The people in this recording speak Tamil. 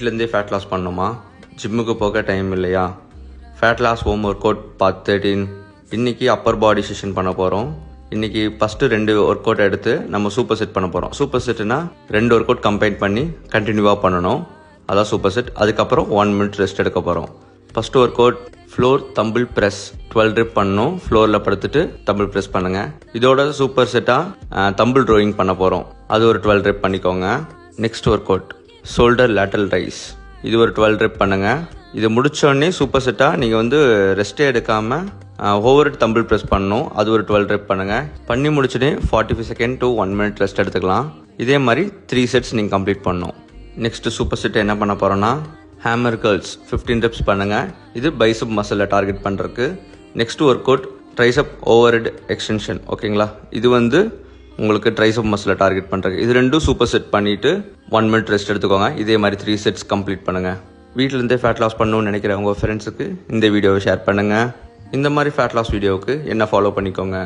வீட்டிலேருந்தே ஃபேட் லாஸ் பண்ணணுமா? ஜிம்முக்கு போக டைம் இல்லையா? ஃபேட் லாஸ் ஹோம் ஒர்க் அவுட் பார்ட் 13. இன்றைக்கி அப்பர் பாடி செஷன் பண்ண போகிறோம். இன்றைக்கி ஃபஸ்ட்டு 2 ஒர்க் அவுட் எடுத்து நம்ம சூப்பர் செட் பண்ண போகிறோம். சூப்பர் செட்டுனா 2 ஒர்க் அவுட் கம்பைன் பண்ணி கண்டினியூவாக பண்ணணும். அதான் சூப்பர் செட். அதுக்கப்புறம் 1 மினிட் ரெஸ்ட் எடுக்க போகிறோம். First work out floor tumble press 12 rep பண்ணணும். ஃப்ளோரில் படுத்துட்டு தம்பிள் ப்ரெஸ் பண்ணுங்கள். இதோட சூப்பர் செட்டாக தம்பிள் ரோயிங் பண்ண போகிறோம். அது ஒரு 12 rep பண்ணிக்கோங்க. Next work out shoulder lateral rice. இது ஒரு 12 rep பண்ணுங்கள். இது முடித்தோடனே சூப்பர் செட்டாக நீங்கள் ரெஸ்ட்டே எடுக்காமல் ஓவர் தம்பிள் ப்ரெஸ் பண்ணணும். அது ஒரு 12 rep பண்ணுங்கள். பண்ணி முடிச்சுட்டு 45 செகண்ட் to 1 minute ரெஸ்ட் எடுத்துக்கலாம். இதே மாதிரி 3 sets நீங்கள் கம்ப்ளீட் பண்ணணும். நெக்ஸ்ட்டு சூப்பர் செட் என்ன பண்ண போகிறோன்னா ஹேமர் கேர்ள்ஸ் 15 reps பண்ணுங்கள். இது பைசப் மசிலை டார்கெட் பண்ணுறதுக்கு. Next work out triceps over head extension. ஓகேங்களா? இது உங்களுக்கு ட்ரைசப் மசிலை டார்கெட் பண்ணுறதுக்கு. இது ரெண்டும் சூப்பர் செட் பண்ணிவிட்டு 1 minute ரெஸ்ட் எடுத்துக்கோங்க. இதே மாதிரி 3 sets கம்ப்ளீட் பண்ணுங்கள். வீட்டிலேருந்தே ஃபேட் லாஸ் பண்ணணும்னு நினைக்கிற உங்கள் ஃப்ரெண்ட்ஸுக்கு இந்த வீடியோவை ஷேர் பண்ணுங்கள். இந்த மாதிரி ஃபேட் லாஸ் வீடியோவுக்கு என்ன ஃபாலோ பண்ணிக்கோங்க.